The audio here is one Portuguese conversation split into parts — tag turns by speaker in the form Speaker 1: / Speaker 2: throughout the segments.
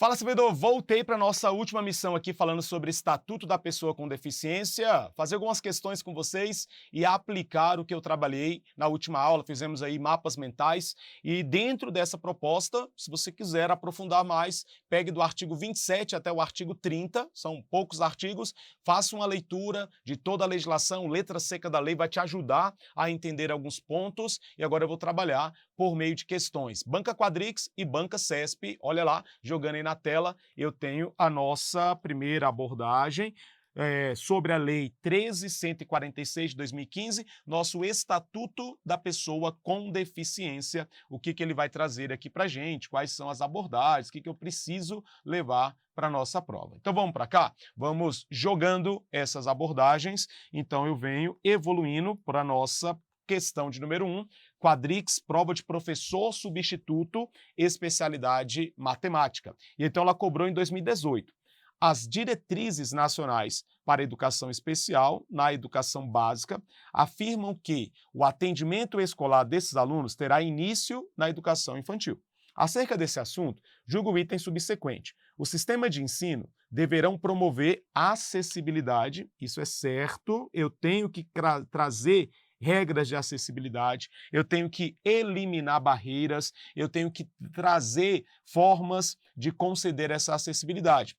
Speaker 1: Fala, servidor! Voltei para nossa última missão aqui falando sobre Estatuto da Pessoa com Deficiência, fazer algumas questões com vocês e aplicar o que eu trabalhei na última aula. Fizemos aí mapas mentais e dentro dessa proposta, se você quiser aprofundar mais, pegue do artigo 27 até o artigo 30, são poucos artigos, faça uma leitura de toda a legislação, letra seca da lei, vai te ajudar a entender alguns pontos e agora eu vou trabalhar por meio de questões. Banca Quadrix e Banca CESP, olha lá, jogando aí na tela, eu tenho a nossa primeira abordagem sobre a Lei 13.146 de 2015, nosso Estatuto da Pessoa com Deficiência, o que ele vai trazer aqui para a gente, quais são as abordagens, o que eu preciso levar para a nossa prova. Então vamos para cá? Vamos jogando essas abordagens, então eu venho evoluindo para a nossa questão de número 1, Quadrix, prova de professor substituto, especialidade matemática. E então ela cobrou em 2018. As diretrizes nacionais para a educação especial, na educação básica, afirmam que o atendimento escolar desses alunos terá início na educação infantil. Acerca desse assunto, julgo o item subsequente. O sistema de ensino deverão promover acessibilidade, isso é certo, eu tenho que trazer regras de acessibilidade, eu tenho que eliminar barreiras, eu tenho que trazer formas de conceder essa acessibilidade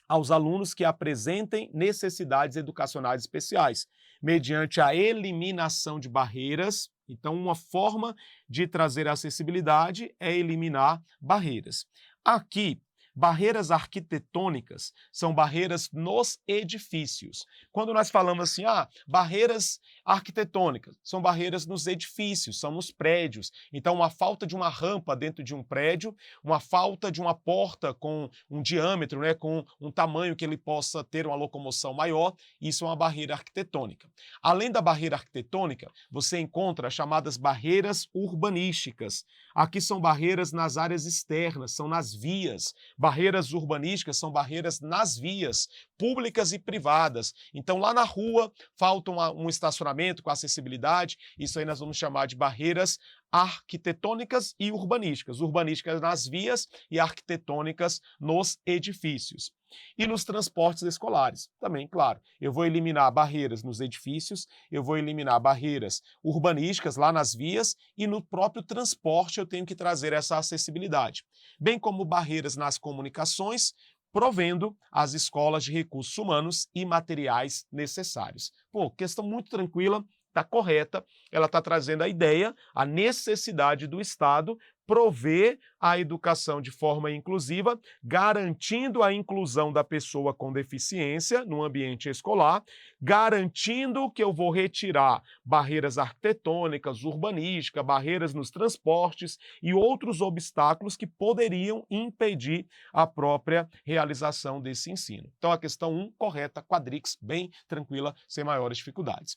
Speaker 1: aos alunos que apresentem necessidades educacionais especiais, mediante a eliminação de barreiras. Então, uma forma de trazer acessibilidade é eliminar barreiras. Aqui, barreiras arquitetônicas são barreiras nos edifícios. Quando nós falamos assim, barreiras arquitetônicas, são barreiras nos edifícios, são nos prédios. Então, uma falta de uma rampa dentro de um prédio, uma falta de uma porta com um diâmetro, né, com um tamanho que ele possa ter uma locomoção maior, isso é uma barreira arquitetônica. Além da barreira arquitetônica, você encontra as chamadas barreiras urbanísticas. Aqui são barreiras nas áreas externas, são nas vias. Barreiras urbanísticas são barreiras nas vias, públicas e privadas. Então, lá na rua, falta um estacionamento com acessibilidade, isso aí nós vamos chamar de barreiras arquitetônicas e urbanísticas. Urbanísticas nas vias e arquitetônicas nos edifícios. E nos transportes escolares, também, claro, eu vou eliminar barreiras nos edifícios, eu vou eliminar barreiras urbanísticas lá nas vias e no próprio transporte eu tenho que trazer essa acessibilidade, bem como barreiras nas comunicações, provendo as escolas de recursos humanos e materiais necessários. Pô, questão muito tranquila, está correta, ela está trazendo a ideia, a necessidade do Estado prover a educação de forma inclusiva, garantindo a inclusão da pessoa com deficiência no ambiente escolar, garantindo que eu vou retirar barreiras arquitetônicas, urbanísticas, barreiras nos transportes e outros obstáculos que poderiam impedir a própria realização desse ensino. Então a questão 1, correta, Quadrix, bem tranquila, sem maiores dificuldades.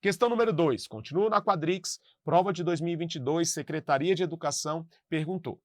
Speaker 1: Questão número 2, continua na Quadrix, prova de 2022, Secretaria de Educação perguntou.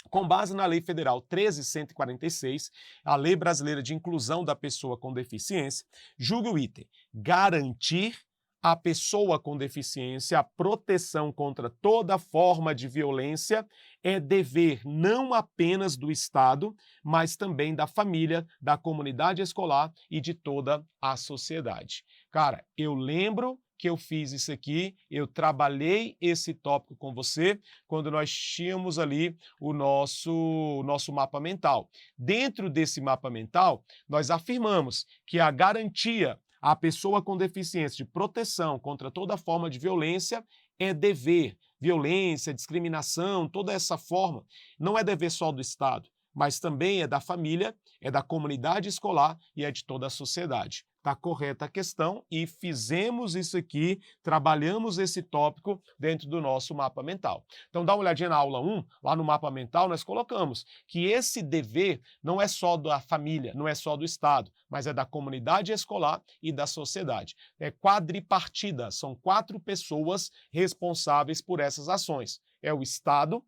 Speaker 1: Com base na Lei Federal 13.146, a Lei Brasileira de Inclusão da Pessoa com Deficiência, julgue o item garantir à pessoa com deficiência a proteção contra toda forma de violência é dever não apenas do Estado, mas também da família, da comunidade escolar e de toda a sociedade. Cara, eu lembro que eu fiz isso aqui, eu trabalhei esse tópico com você quando nós tínhamos ali o nosso mapa mental. Dentro desse mapa mental, nós afirmamos que a garantia à pessoa com deficiência de proteção contra toda forma de violência é dever. Violência, discriminação, toda essa forma, não é dever só do Estado, mas também é da família, é da comunidade escolar e é de toda a sociedade. Está correta a questão e fizemos isso aqui, trabalhamos esse tópico dentro do nosso mapa mental. Então dá uma olhadinha na aula 1, lá no mapa mental nós colocamos que esse dever não é só da família, não é só do Estado, mas é da comunidade escolar e da sociedade. É quadripartida, são 4 pessoas responsáveis por essas ações. É o Estado,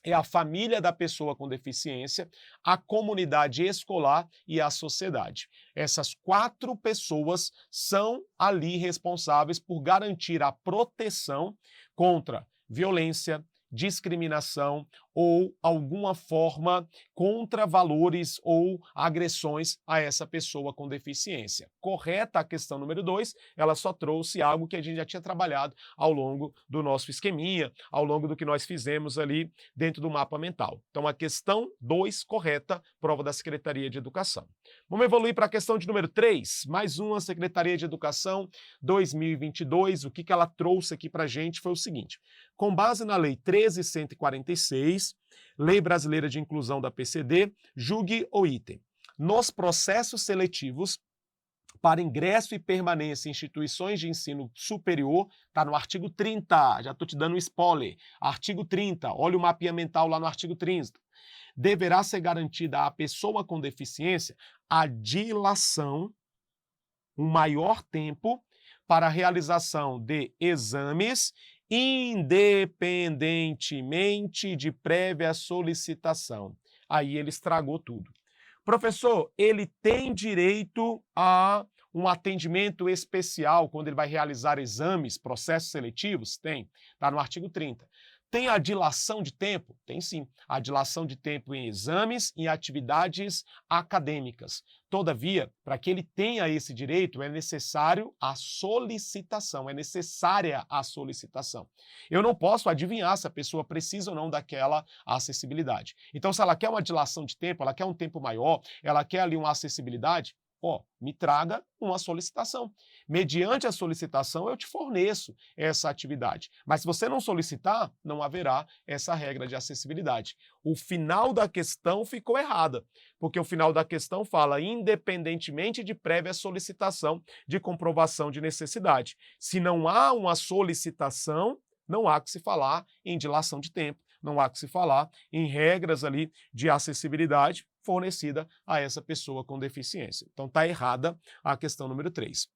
Speaker 1: é a família da pessoa com deficiência, a comunidade escolar e a sociedade. Essas 4 pessoas são ali responsáveis por garantir a proteção contra violência, discriminação ou alguma forma contra valores ou agressões a essa pessoa com deficiência. Correta a questão número 2, ela só trouxe algo que a gente já tinha trabalhado ao longo do nosso esqueminha, ao longo do que nós fizemos ali dentro do mapa mental. Então, a questão 2, correta, prova da Secretaria de Educação. Vamos evoluir para a questão de número 3, mais uma Secretaria de Educação 2022. O que ela trouxe aqui para a gente foi o seguinte: com base na Lei 13.146, Lei Brasileira de Inclusão da PCD, julgue o item. Nos processos seletivos para ingresso e permanência em instituições de ensino superior, está no artigo 30, já estou te dando um spoiler, artigo 30, olha o mapinha mental lá no artigo 30. Deverá ser garantida à pessoa com deficiência a dilação, um maior tempo, para a realização de exames, independentemente de prévia solicitação. Aí ele estragou tudo. Professor, ele tem direito a um atendimento especial quando ele vai realizar exames, processos seletivos? Tem, está no artigo 30. Tem a dilação de tempo? Tem sim. A dilação de tempo em exames e atividades acadêmicas. Todavia, para que ele tenha esse direito, é necessário a solicitação, é necessária a solicitação. Eu não posso adivinhar se a pessoa precisa ou não daquela acessibilidade. Então, se ela quer uma dilação de tempo, ela quer um tempo maior, ela quer ali uma acessibilidade, me traga uma solicitação. Mediante a solicitação, eu te forneço essa atividade. Mas se você não solicitar, não haverá essa regra de acessibilidade. O final da questão ficou errada, porque o final da questão fala independentemente de prévia solicitação de comprovação de necessidade. Se não há uma solicitação, não há que se falar em dilação de tempo, não há que se falar em regras ali de acessibilidade fornecida a essa pessoa com deficiência. Então está errada a questão número 3.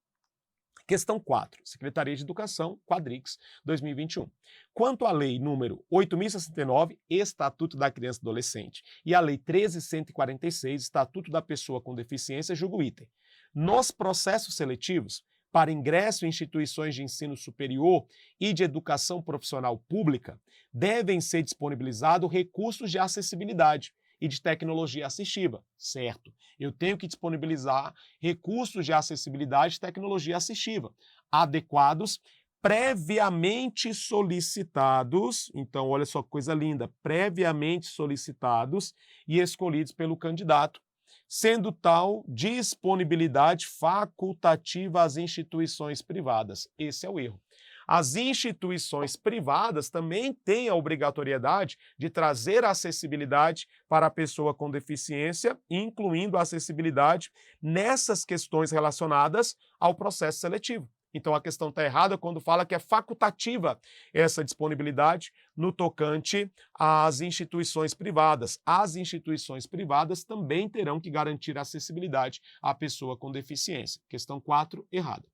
Speaker 1: Questão 4, Secretaria de Educação, Quadrix, 2021. Quanto à Lei número 8.069, Estatuto da Criança e do Adolescente, e a Lei 13.146, Estatuto da Pessoa com Deficiência, julgo o item. Nos processos seletivos, para ingresso em instituições de ensino superior e de educação profissional pública, devem ser disponibilizados recursos de acessibilidade e de tecnologia assistiva, certo? Eu tenho que disponibilizar recursos de acessibilidade e tecnologia assistiva, adequados, previamente solicitados, então olha só que coisa linda, previamente solicitados e escolhidos pelo candidato, sendo tal disponibilidade facultativa às instituições privadas. Esse é o erro. As instituições privadas também têm a obrigatoriedade de trazer a acessibilidade para a pessoa com deficiência, incluindo a acessibilidade nessas questões relacionadas ao processo seletivo. Então a questão está errada quando fala que é facultativa essa disponibilidade no tocante às instituições privadas. As instituições privadas também terão que garantir a acessibilidade à pessoa com deficiência. Questão 4, errada.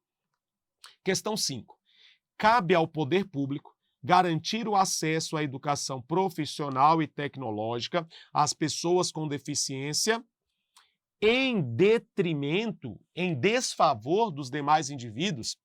Speaker 1: Questão 5. Cabe ao poder público garantir o acesso à educação profissional e tecnológica às pessoas com deficiência em detrimento, em desfavor dos demais indivíduos,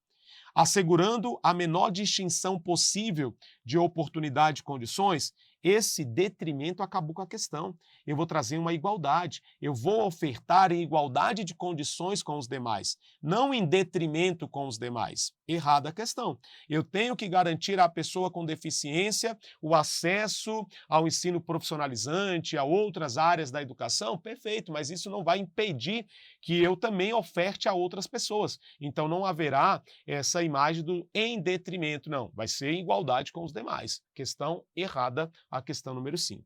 Speaker 1: assegurando a menor distinção possível de oportunidade e condições. Esse detrimento acabou com a questão. Eu vou trazer uma igualdade, eu vou ofertar em igualdade de condições com os demais, não em detrimento com os demais. Errada a questão. Eu tenho que garantir à pessoa com deficiência o acesso ao ensino profissionalizante, a outras áreas da educação, perfeito, mas isso não vai impedir que eu também oferte a outras pessoas. Então não haverá essa imagem do em detrimento, não. Vai ser em igualdade com os demais. Questão errada, a questão número 5.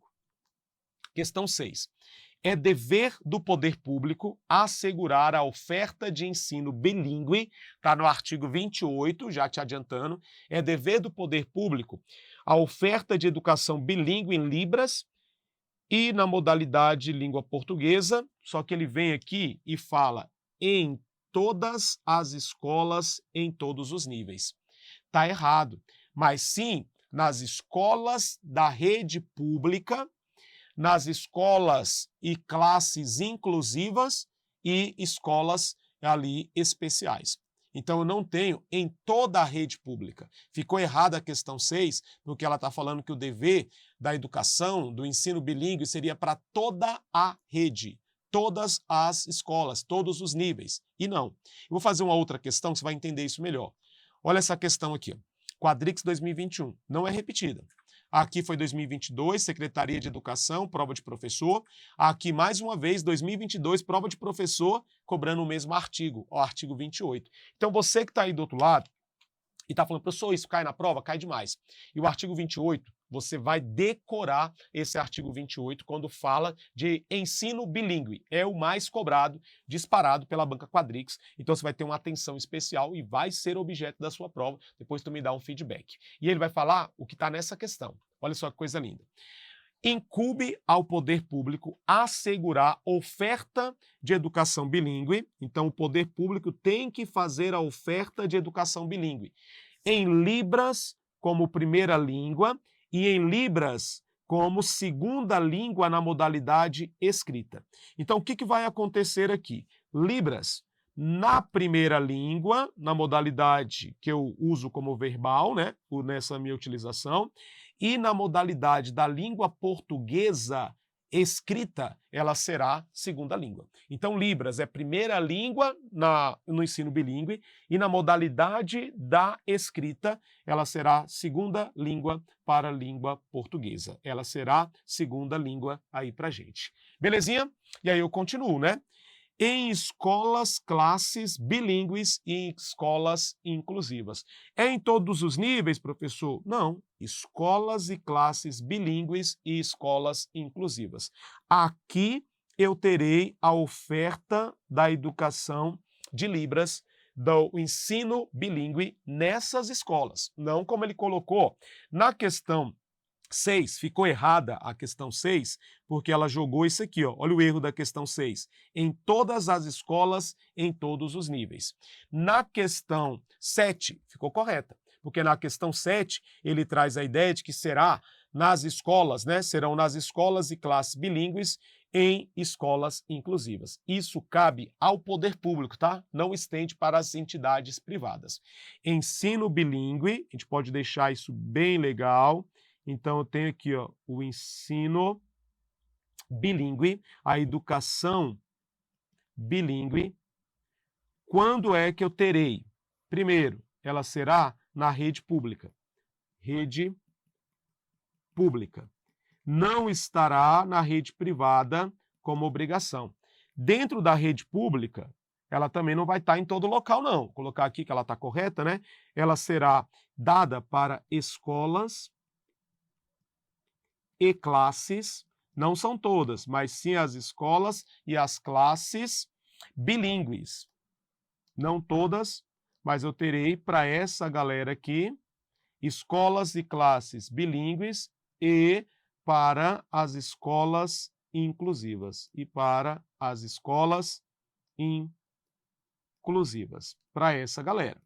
Speaker 1: Questão 6. É dever do poder público assegurar a oferta de ensino bilíngue, está no artigo 28, já te adiantando, é dever do poder público a oferta de educação bilíngue em Libras e na modalidade língua portuguesa, só que ele vem aqui e fala em todas as escolas, em todos os níveis. Está errado, mas sim nas escolas da rede pública, nas escolas e classes inclusivas e escolas ali especiais. Então, eu não tenho em toda a rede pública. Ficou errada a questão 6, porque ela está falando que o dever da educação, do ensino bilíngue, seria para toda a rede, todas as escolas, todos os níveis. E não. Eu vou fazer uma outra questão que você vai entender isso melhor. Olha essa questão aqui. Quadrix 2021, não é repetida. Aqui foi 2022, Secretaria de Educação, prova de professor. Aqui, mais uma vez, 2022, prova de professor, cobrando o mesmo artigo, o artigo 28. Então, você que está aí do outro lado e está falando, professor, isso cai na prova? Cai demais. E o artigo 28, você vai decorar esse artigo 28 quando fala de ensino bilíngue. É o mais cobrado, disparado pela banca Quadrix. Então, você vai ter uma atenção especial e vai ser objeto da sua prova. Depois tu me dá um feedback. E ele vai falar o que está nessa questão. Olha só que coisa linda. Incube ao poder público assegurar oferta de educação bilíngue. Então, o poder público tem que fazer a oferta de educação bilíngue em Libras como primeira língua e em Libras como segunda língua na modalidade escrita. Então, o que vai acontecer aqui? Libras na primeira língua, na modalidade que eu uso como verbal, né, nessa minha utilização, e na modalidade da língua portuguesa escrita, ela será segunda língua. Então, Libras é primeira língua no ensino bilíngue e na modalidade da escrita, ela será segunda língua para a língua portuguesa. Ela será segunda língua aí pra gente. Belezinha? E aí eu continuo, né? Em escolas, classes bilíngues e escolas inclusivas. É em todos os níveis, professor? Não. Escolas e classes bilíngues e escolas inclusivas. Aqui eu terei a oferta da educação de Libras, do ensino bilíngue nessas escolas. Não como ele colocou na questão 6, ficou errada a questão 6, porque ela jogou isso aqui, ó. Olha o erro da questão 6. Em todas as escolas, em todos os níveis. Na questão 7, ficou correta, porque na questão 7, ele traz a ideia de que será nas escolas, né? Serão nas escolas e classes bilíngues em escolas inclusivas. Isso cabe ao poder público, tá? Não estende para as entidades privadas. Ensino bilíngue, a gente pode deixar isso bem legal. Então, eu tenho aqui, ó, o ensino bilíngue, a educação bilíngue. Quando é que eu terei? Primeiro, ela será na rede pública. Rede pública. Não estará na rede privada como obrigação. Dentro da rede pública, ela também não vai estar em todo local, não. Vou colocar aqui que ela está correta, né? Ela será dada para escolas e classes, não são todas, mas sim as escolas e as classes bilíngues. Não todas, mas eu terei para essa galera aqui, escolas e classes bilíngues e para as escolas inclusivas. E para as escolas inclusivas, para essa galera.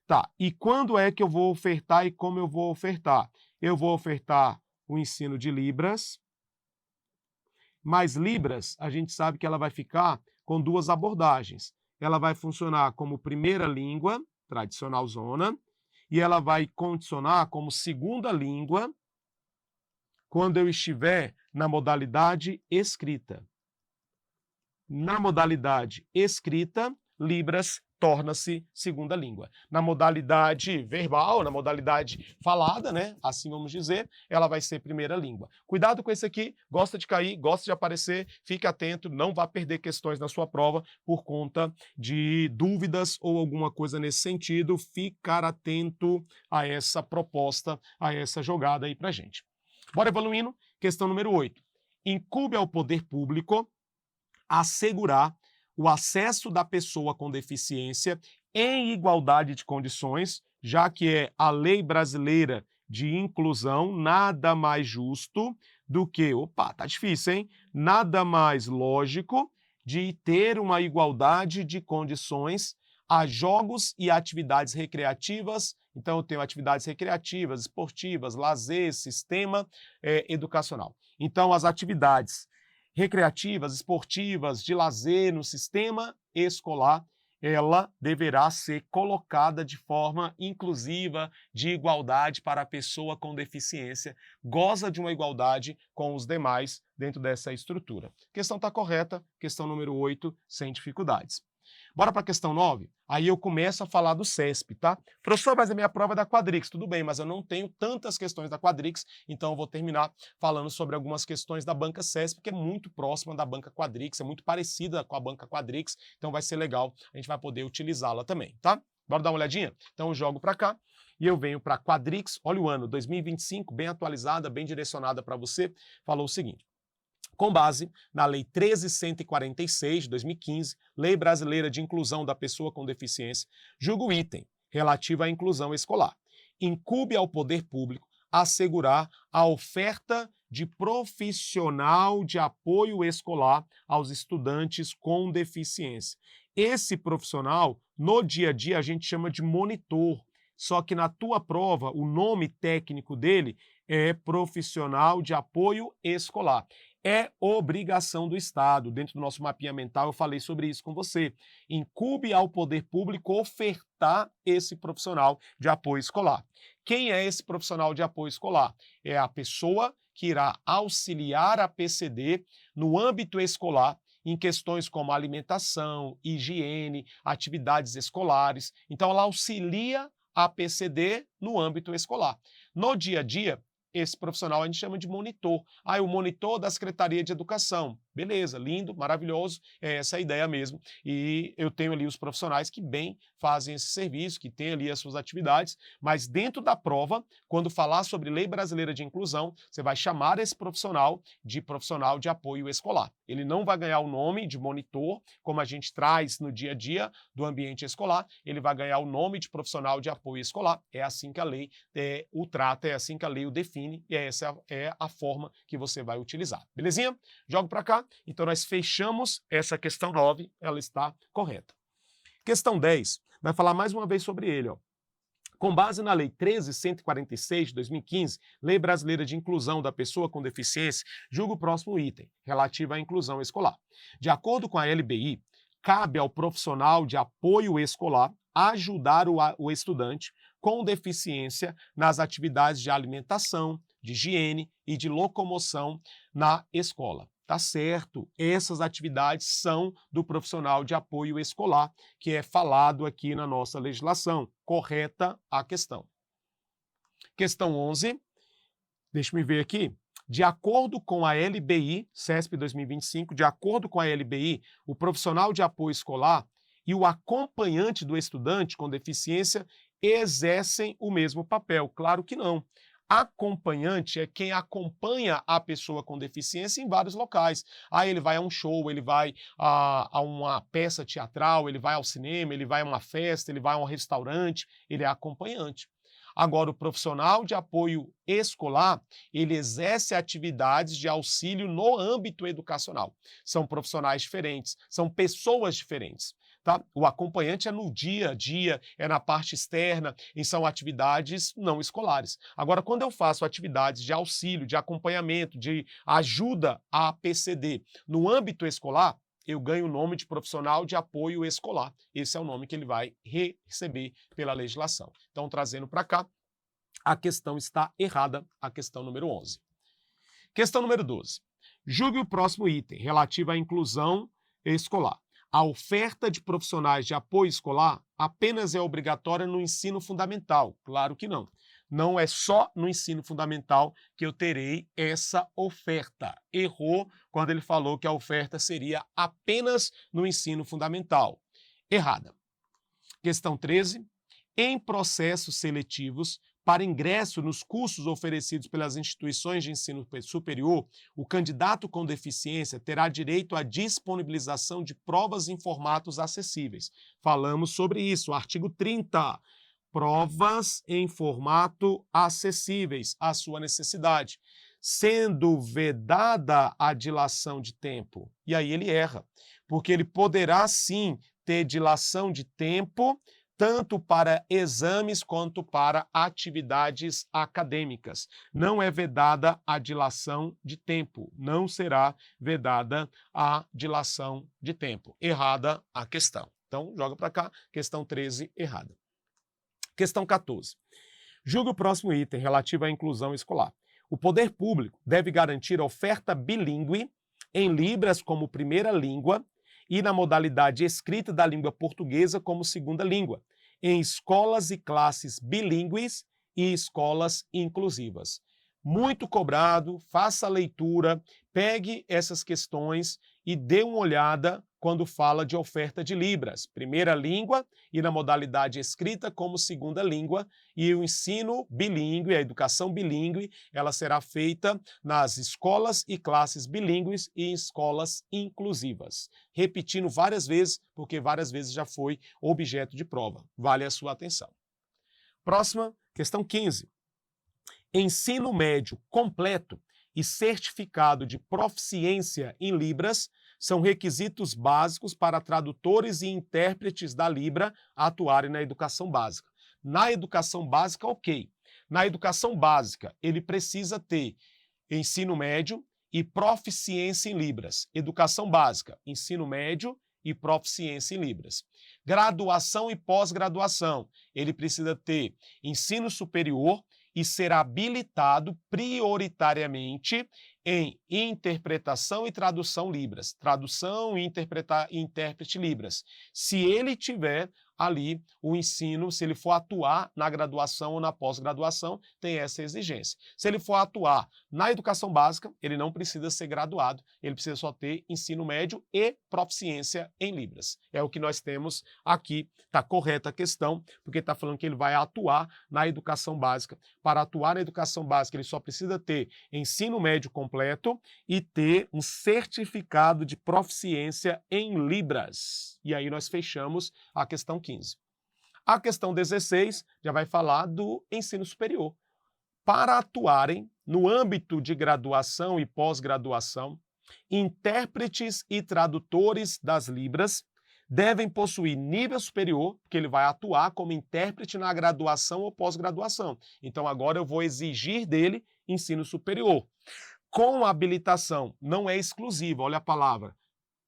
Speaker 1: Tá, e quando é que eu vou ofertar e como eu vou ofertar? Eu vou ofertar o ensino de Libras, mas Libras, a gente sabe que ela vai ficar com duas abordagens. Ela vai funcionar como primeira língua, tradicional zona, e ela vai condicionar como segunda língua quando eu estiver na modalidade escrita. Na modalidade escrita, Libras torna-se segunda língua. Na modalidade verbal, na modalidade falada, né, assim vamos dizer, ela vai ser primeira língua. Cuidado com esse aqui, gosta de cair, gosta de aparecer, fique atento, não vá perder questões na sua prova por conta de dúvidas ou alguma coisa nesse sentido, ficar atento a essa proposta, a essa jogada aí pra gente. Bora evoluindo, questão número 8. Incube ao poder público assegurar o acesso da pessoa com deficiência em igualdade de condições, já que é a lei brasileira de inclusão, nada mais justo do que, opa, tá difícil, hein? Nada mais lógico de ter uma igualdade de condições a jogos e atividades recreativas. Então, eu tenho atividades recreativas, esportivas, lazer, sistema educacional. Então, as atividades recreativas, esportivas, de lazer no sistema escolar, ela deverá ser colocada de forma inclusiva, de igualdade para a pessoa com deficiência, goza de uma igualdade com os demais dentro dessa estrutura. Questão está correta, questão número 8, sem dificuldades. Bora para a questão 9? Aí eu começo a falar do CESP, tá? Professor, mas a minha prova é da Quadrix. Tudo bem, mas eu não tenho tantas questões da Quadrix, então eu vou terminar falando sobre algumas questões da banca CESP, que é muito próxima da banca Quadrix, é muito parecida com a banca Quadrix, então vai ser legal, a gente vai poder utilizá-la também, tá? Bora dar uma olhadinha? Então eu jogo para cá e eu venho para Quadrix. Olha o ano, 2025, bem atualizada, bem direcionada para você. Falou o seguinte: com base na Lei 13.146, de 2015, Lei Brasileira de Inclusão da Pessoa com Deficiência, julga o item relativo à inclusão escolar. Incumbe ao poder público assegurar a oferta de profissional de apoio escolar aos estudantes com deficiência. Esse profissional, no dia a dia, a gente chama de monitor, só que na tua prova, o nome técnico dele é profissional de apoio escolar. É obrigação do Estado. Dentro do nosso mapinha mental, eu falei sobre isso com você. Incumbe ao poder público ofertar esse profissional de apoio escolar. Quem é esse profissional de apoio escolar? É a pessoa que irá auxiliar a PCD no âmbito escolar em questões como alimentação, higiene, atividades escolares. Então, ela auxilia a PCD no âmbito escolar. No dia a dia, esse profissional a gente chama de monitor. O monitor da Secretaria de Educação. Beleza, lindo, maravilhoso, é essa a ideia mesmo. E eu tenho ali os profissionais que bem fazem esse serviço, que têm ali as suas atividades, mas dentro da prova, quando falar sobre Lei Brasileira de Inclusão, você vai chamar esse profissional de apoio escolar. Ele não vai ganhar o nome de monitor, como a gente traz no dia a dia do ambiente escolar, ele vai ganhar o nome de profissional de apoio escolar. É assim que a lei o trata, é assim que a lei o define, e essa é a forma que você vai utilizar. Belezinha? Jogo para cá. Então, nós fechamos essa questão 9, ela está correta. Questão 10, vai falar mais uma vez sobre ele, ó. Com base na Lei 13.146, de 2015, Lei Brasileira de Inclusão da Pessoa com Deficiência, julga o próximo item, relativo à inclusão escolar. De acordo com a LBI, cabe ao profissional de apoio escolar ajudar o estudante com deficiência nas atividades de alimentação, de higiene e de locomoção na escola. Tá certo, essas atividades são do profissional de apoio escolar, que é falado aqui na nossa legislação. Correta a questão. Questão 11, deixa-me ver aqui. De acordo com a LBI, CESP 2025, de acordo com a LBI, o profissional de apoio escolar e o acompanhante do estudante com deficiência exercem o mesmo papel. Claro que não. Acompanhante é quem acompanha a pessoa com deficiência em vários locais. Ele vai a um show, ele vai a uma peça teatral, ele vai ao cinema, ele vai a uma festa, ele vai a um restaurante, ele é acompanhante. Agora, o profissional de apoio escolar, ele exerce atividades de auxílio no âmbito educacional. São profissionais diferentes, são pessoas diferentes. Tá? O acompanhante é no dia a dia, é na parte externa, e são atividades não escolares. Agora, quando eu faço atividades de auxílio, de acompanhamento, de ajuda à PCD no âmbito escolar, eu ganho o nome de profissional de apoio escolar. Esse é o nome que ele vai receber pela legislação. Então, trazendo para cá, a questão está errada, a questão número 11. Questão número 12. Julgue o próximo item, relativo à inclusão escolar. A oferta de profissionais de apoio escolar apenas é obrigatória no ensino fundamental? Claro que não. Não é só no ensino fundamental que eu terei essa oferta. Errou quando ele falou que a oferta seria apenas no ensino fundamental. Errada. Questão 13. Em processos seletivos, para ingresso nos cursos oferecidos pelas instituições de ensino superior, o candidato com deficiência terá direito à disponibilização de provas em formatos acessíveis. Falamos sobre isso, artigo 30. Provas em formato acessíveis à sua necessidade, sendo vedada a dilação de tempo. E aí ele erra, porque ele poderá sim ter dilação de tempo tanto para exames quanto para atividades acadêmicas. Não é vedada a dilação de tempo, não será vedada a dilação de tempo. Errada a questão.
Speaker 2: Então, joga para cá, questão 13 errada. Questão 14. Julgue o próximo item relativo à inclusão escolar. O poder público deve garantir a oferta bilíngue em Libras como primeira língua e na modalidade escrita da língua portuguesa como segunda língua, em escolas e classes bilíngues e escolas inclusivas. Muito cobrado, faça a leitura, pegue essas questões e dê uma olhada quando fala de oferta de Libras, primeira língua e na modalidade escrita como segunda língua, e o ensino bilíngue, a educação bilíngue, ela será feita nas escolas e classes bilíngues e em escolas inclusivas. Repetindo várias vezes, porque várias vezes já foi objeto de prova. Vale a sua atenção. Próxima, questão 15. Ensino médio completo e certificado de proficiência em Libras são requisitos básicos para tradutores e intérpretes da Libra atuarem na educação básica. Na educação básica, ok. Na educação básica, ele precisa ter ensino médio e proficiência em Libras. Educação básica, ensino médio e proficiência em Libras. Graduação e pós-graduação, ele precisa ter ensino superior e ser habilitado prioritariamente em interpretação e tradução Libras. Tradução e intérprete Libras. Se ele tiver ali o ensino, se ele for atuar na graduação ou na pós-graduação, tem essa exigência. Se ele for atuar na educação básica, ele não precisa ser graduado, ele precisa só ter ensino médio e proficiência em Libras. É o que nós temos aqui, está correta a questão, porque está falando que ele vai atuar na educação básica. Para atuar na educação básica, ele só precisa ter ensino médio completo e ter um certificado de proficiência em Libras. E aí nós fechamos a questão 15. A questão 16 já vai falar do ensino superior. Para atuarem no âmbito de graduação e pós-graduação, intérpretes e tradutores das Libras devem possuir nível superior, porque ele vai atuar como intérprete na graduação ou pós-graduação. Então agora eu vou exigir dele ensino superior. Com habilitação, não é exclusiva, olha a palavra,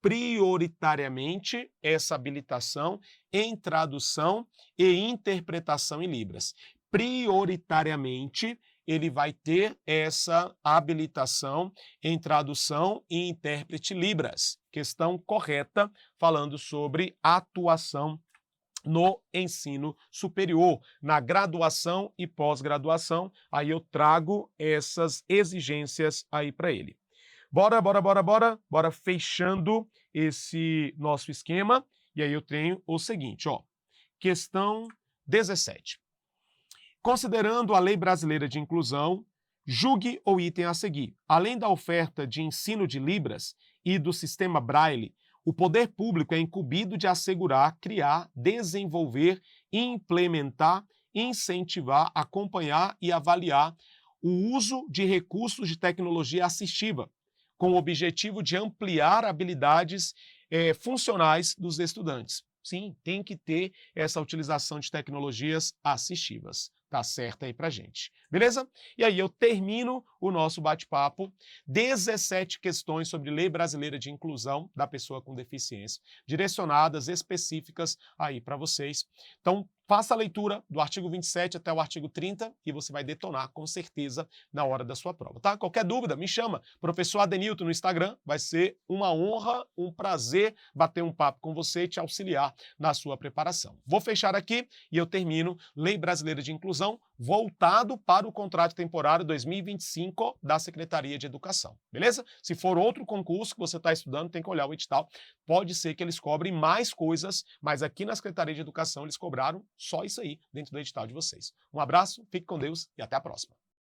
Speaker 2: prioritariamente essa habilitação em tradução e interpretação em Libras. Prioritariamente, ele vai ter essa habilitação em tradução e intérprete Libras. Questão correta, falando sobre atuação no ensino superior, na graduação e pós-graduação. Aí eu trago essas exigências aí para ele. Bora fechando esse nosso esquema. E aí eu tenho o seguinte, ó. Questão 17. Considerando a Lei Brasileira de Inclusão, julgue o item a seguir. Além da oferta de ensino de Libras e do sistema Braille, o poder público é incumbido de assegurar, criar, desenvolver, implementar, incentivar, acompanhar e avaliar o uso de recursos de tecnologia assistiva, com o objetivo de ampliar habilidades funcionais dos estudantes. Sim, tem que ter essa utilização de tecnologias assistivas. Tá certo aí pra gente. Beleza? E aí eu termino o nosso bate-papo. 17 questões sobre Lei Brasileira de Inclusão da Pessoa com Deficiência, direcionadas, específicas aí para vocês. Então, faça a leitura do artigo 27 até o artigo 30 e você vai detonar com certeza na hora da sua prova, tá? Qualquer dúvida, me chama. Professor Adenilton no Instagram, vai ser uma honra, um prazer bater um papo com você e te auxiliar na sua preparação. Vou fechar aqui e eu termino Lei Brasileira de Inclusão voltado para o contrato temporário 2025 da Secretaria de Educação, beleza? Se for outro concurso que você está estudando, tem que olhar o edital. Pode ser que eles cobrem mais coisas, mas aqui na Secretaria de Educação eles cobraram só isso aí dentro do edital de vocês. Um abraço, fique com Deus e até a próxima.